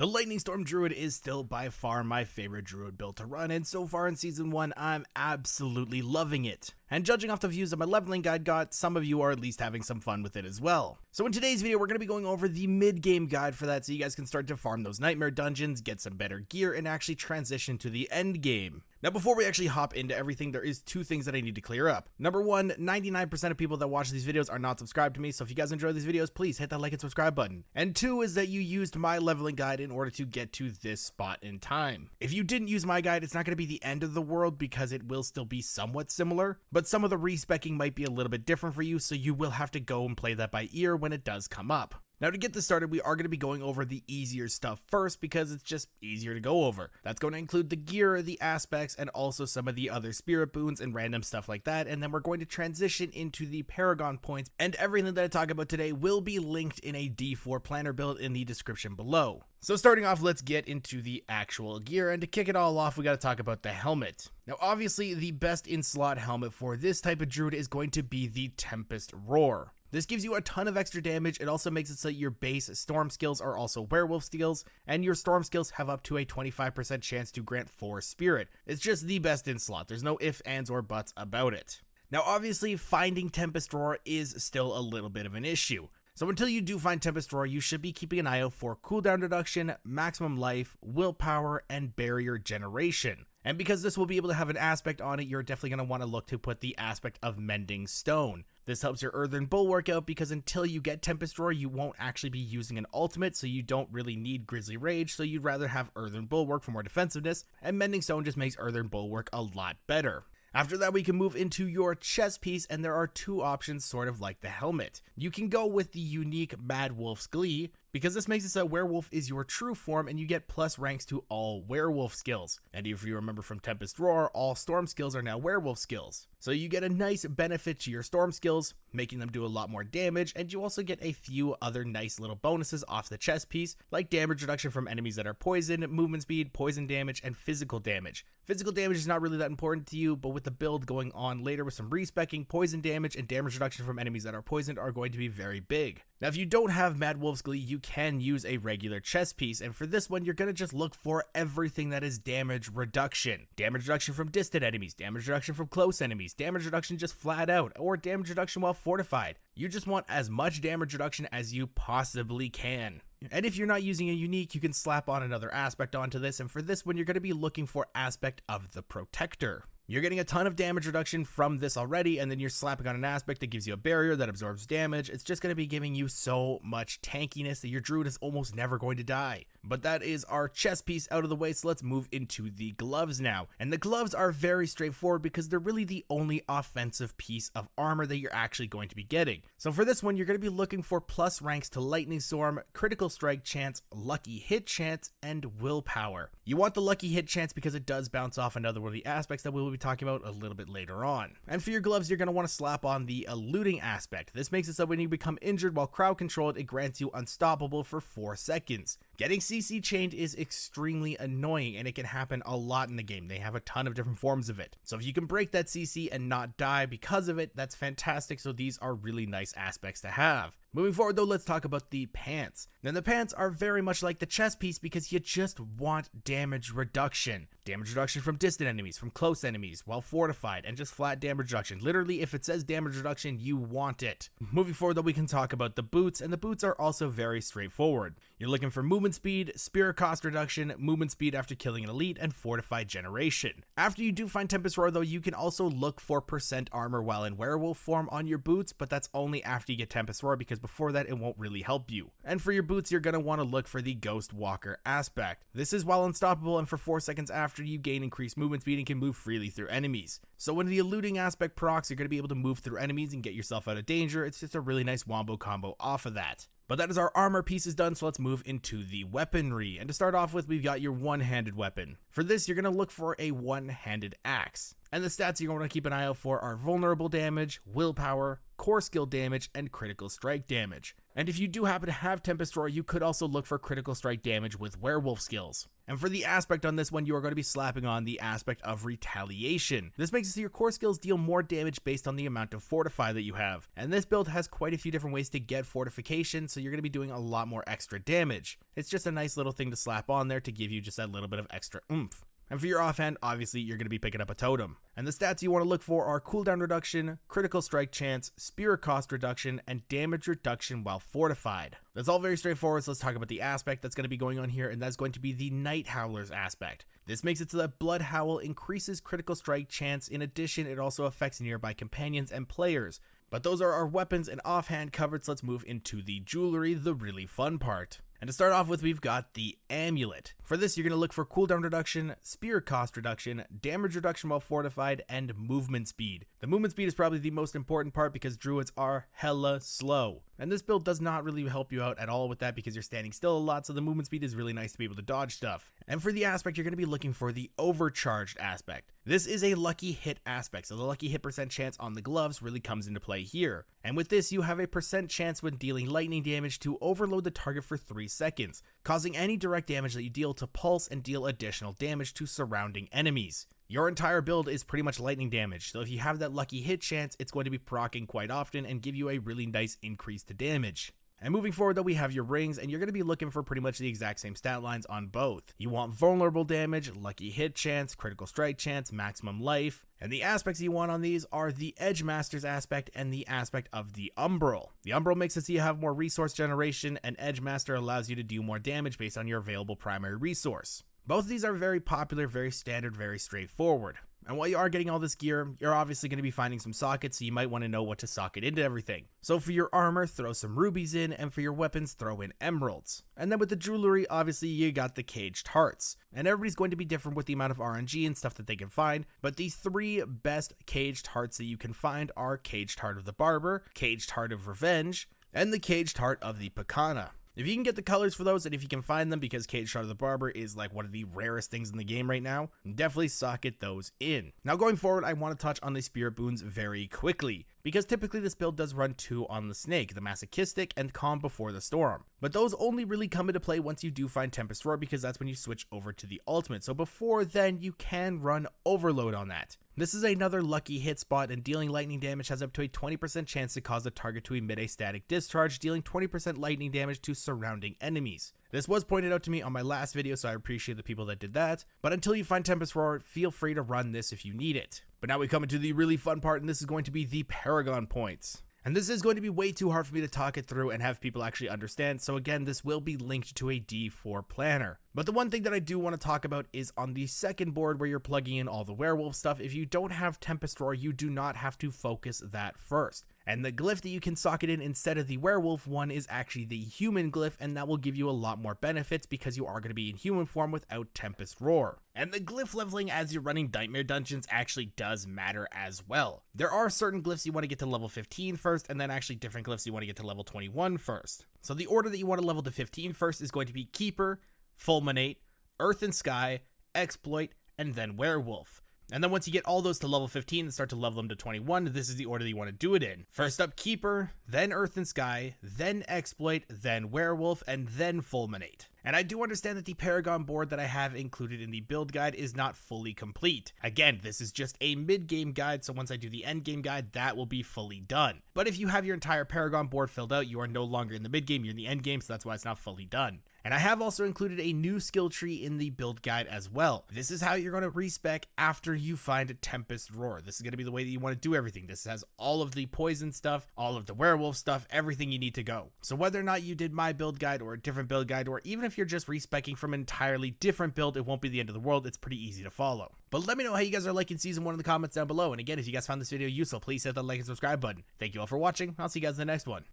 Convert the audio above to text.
The Lightning Storm Druid is still by far my favorite Druid build to run, and so far in Season 1, I'm absolutely loving it. And judging off the views that my leveling guide got, some of you are at least having some fun with it as well. So in today's video, we're going to be going over the mid-game guide for that so you guys can start to farm those nightmare dungeons, get some better gear, and actually transition to the end game. Now, before we actually hop into everything, there is two things that I need to clear up. Number one, 99% of people that watch these videos are not subscribed to me, so if you guys enjoy these videos, please hit that like and subscribe button. And two is that you used my leveling guide in order to get to this spot in time. If you didn't use my guide, it's not going to be the end of the world because it will still be somewhat similar, but some of the respecking might be a little bit different for you, so you will have to go and play that by ear when it does come up. Now, to get this started, we are going to be going over the easier stuff first because it's just easier to go over. That's going to include the gear, the aspects, and also some of the other spirit boons and random stuff like that. And then we're going to transition into the Paragon points, and everything that I talk about today will be linked in a D4 planner build in the description below. So starting off, let's get into the actual gear, and to kick it all off, we got to talk about the helmet. Now, obviously, the best in-slot helmet for this type of druid is going to be the Tempest Roar. This gives you a ton of extra damage. It also makes it so your base storm skills are also werewolf skills, and your storm skills have up to a 25% chance to grant 4 spirit. It's just the best in slot. There's no ifs, ands, or buts about it. Now, obviously, finding Tempest Roar is still a little bit of an issue. So until you do find Tempest Roar, you should be keeping an eye out for cooldown reduction, maximum life, willpower, and barrier generation. And because this will be able to have an aspect on it, you're definitely going to want to look to put the aspect of Mending Stone. This helps your Earthen Bulwark out because until you get Tempest Roar, you won't actually be using an ultimate, so you don't really need Grizzly Rage, so you'd rather have Earthen Bulwark for more defensiveness, and Mending Stone just makes Earthen Bulwark a lot better. After that, we can move into your chest piece, and there are two options sort of like the helmet. You can go with the unique Mad Wolf's Glee, because this makes it so werewolf is your true form and you get plus ranks to all werewolf skills. And if you remember from Tempest Roar, all storm skills are now werewolf skills. So you get a nice benefit to your storm skills, making them do a lot more damage, and you also get a few other nice little bonuses off the chest piece, like damage reduction from enemies that are poisoned, movement speed, poison damage, and physical damage. Physical damage is not really that important to you, but with the build going on later with some respecking, poison damage and damage reduction from enemies that are poisoned are going to be very big. Now, if you don't have Mad Wolf's Glee, you can use a regular chest piece, and for this one, you're going to just look for everything that is damage reduction. Damage reduction from distant enemies, damage reduction from close enemies, damage reduction just flat out, or damage reduction while fortified. You just want as much damage reduction as you possibly can. And if you're not using a unique, you can slap on another aspect onto this, and for this one, you're going to be looking for aspect of the Protector. You're getting a ton of damage reduction from this already, and then you're slapping on an aspect that gives you a barrier that absorbs damage. It's just going to be giving you so much tankiness that your druid is almost never going to die. But that is our chest piece out of the way, so let's move into the gloves now. And the gloves are very straightforward because they're really the only offensive piece of armor that you're actually going to be getting. So for this one, you're going to be looking for plus ranks to Lightning Storm, critical strike chance, lucky hit chance, and willpower. You want the lucky hit chance because it does bounce off another one of the aspects that we will be talking about a little bit later on. And for your gloves, you're going to want to slap on the eluding aspect. This makes it so when you become injured while crowd controlled, it grants you unstoppable for 4 seconds. Getting CC chained is extremely annoying, and it can happen a lot in the game. They have a ton of different forms of it. So if you can break that CC and not die because of it, that's fantastic. So these are really nice aspects to have. Moving forward though, let's talk about the pants. Now the pants are very much like the chest piece because you just want damage reduction. Damage reduction from distant enemies, from close enemies, while fortified, and just flat damage reduction. Literally, if it says damage reduction, you want it. Moving forward though, we can talk about the boots, and the boots are also very straightforward. You're looking for movement speed, spirit cost reduction, movement speed after killing an elite, and fortified generation. After you do find Tempest Roar though, you can also look for percent armor while in werewolf form on your boots, but that's only after you get Tempest Roar because before that it won't really help you. And for your boots, you're going to want to look for the Ghost Walker aspect. This is while unstoppable, and for 4 seconds after you gain increased movement speed and can move freely through enemies. So when the eluding aspect procs, you're going to be able to move through enemies and get yourself out of danger. It's just a really nice wombo combo off of that. But that is our armor pieces done, so let's move into the weaponry. And to start off with, we've got your one-handed weapon. For this, you're going to look for a one-handed axe. And the stats you're going to keep an eye out for are vulnerable damage, willpower, core skill damage, and critical strike damage. And if you do happen to have Tempest Roar, you could also look for critical strike damage with werewolf skills. And for the aspect on this one, you are going to be slapping on the aspect of retaliation. This makes it so your core skills deal more damage based on the amount of fortify that you have. And this build has quite a few different ways to get fortification, so you're going to be doing a lot more extra damage. It's just a nice little thing to slap on there to give you just that little bit of extra oomph. And for your offhand, obviously, you're going to be picking up a totem. And the stats you want to look for are cooldown reduction, critical strike chance, spirit cost reduction, and damage reduction while fortified. That's all very straightforward, so let's talk about the aspect that's going to be going on here, and that's going to be the Night Howler's aspect. This makes it so that Blood Howl increases critical strike chance. In addition, it also affects nearby companions and players. But those are our weapons and offhand covered, so let's move into the jewelry, the really fun part. And to start off with, we've got the amulet. For this, you're going to look for cooldown reduction, spirit cost reduction, damage reduction while fortified, and movement speed. The movement speed is probably the most important part because druids are hella slow. And this build does not really help you out at all with that because you're standing still a lot, so the movement speed is really nice to be able to dodge stuff. And for the aspect, you're going to be looking for the overcharged aspect. This is a lucky hit aspect, so the lucky hit percent chance on the gloves really comes into play here. And with this, you have a percent chance when dealing lightning damage to overload the target for 3 seconds, causing any direct damage that you deal to pulse and deal additional damage to surrounding enemies. Your entire build is pretty much lightning damage, so if you have that lucky hit chance, it's going to be proccing quite often and give you a really nice increase to damage. And moving forward though, we have your rings, and you're going to be looking for pretty much the exact same stat lines on both. You want vulnerable damage, lucky hit chance, critical strike chance, maximum life, and the aspects you want on these are the Edge Master's aspect and the aspect of the Umbral. The Umbral makes it so you have more resource generation, and Edge Master allows you to do more damage based on your available primary resource. Both of these are very popular, very standard, very straightforward. And while you are getting all this gear, you're obviously going to be finding some sockets, so you might want to know what to socket into everything. So for your armor, throw some rubies in, and for your weapons, throw in emeralds. And then with the jewelry, obviously you got the caged hearts. And everybody's going to be different with the amount of RNG and stuff that they can find, but the 3 best caged hearts that you can find are Caged Heart of the Barber, Caged Heart of Revenge, and the Caged Heart of the Pekana. If you can get the colors for those, and if you can find them, because Caged Heart of the Barber is like one of the rarest things in the game right now, definitely socket those in. Now going forward, I want to touch on the spirit boons very quickly, because typically this build does run 2 on the snake, the masochistic and calm before the storm. But those only really come into play once you do find Tempest Roar, because that's when you switch over to the ultimate. So before then, you can run overload on that. This is another lucky hit spot, and dealing lightning damage has up to a 20% chance to cause the target to emit a static discharge, dealing 20% lightning damage to surrounding enemies. This was pointed out to me on my last video, so I appreciate the people that did that. But until you find Tempest Roar, feel free to run this if you need it. But now we come into the really fun part, and this is going to be the Paragon points. And this is going to be way too hard for me to talk it through and have people actually understand, so again, this will be linked to a D4 planner. But the one thing that I do want to talk about is on the second board where you're plugging in all the werewolf stuff. If you don't have Tempest Roar, you do not have to focus that first. And the glyph that you can socket in instead of the werewolf one is actually the human glyph, and that will give you a lot more benefits because you are going to be in human form without Tempest Roar. And the glyph leveling as you're running Nightmare Dungeons actually does matter as well. There are certain glyphs you want to get to level 15 first, and then actually different glyphs you want to get to level 21 first. So the order that you want to level to 15 first is going to be Keeper, Fulminate, Earth and Sky, Exploit, and then Werewolf. And then once you get all those to level 15 and start to level them to 21, this is the order that you want to do it in. First up Keeper, then Earth and Sky, then Exploit, then Werewolf, and then Fulminate. And I do understand that the Paragon board that I have included in the build guide is not fully complete. Again, this is just a mid-game guide, so once I do the end-game guide, that will be fully done. But if you have your entire Paragon board filled out, you are no longer in the mid-game, you're in the end-game, so that's why it's not fully done. And I have also included a new skill tree in the build guide as well. This is how you're going to respec after you find a Tempest Roar. This is going to be the way that you want to do everything. This has all of the poison stuff, all of the werewolf stuff, everything you need to go. So whether or not you did my build guide or a different build guide, or even if you're just respecing from an entirely different build, it won't be the end of the world. It's pretty easy to follow. But let me know how you guys are liking Season 1 in the comments down below. And again, if you guys found this video useful, please hit that like and subscribe button. Thank you all for watching. I'll see you guys in the next one.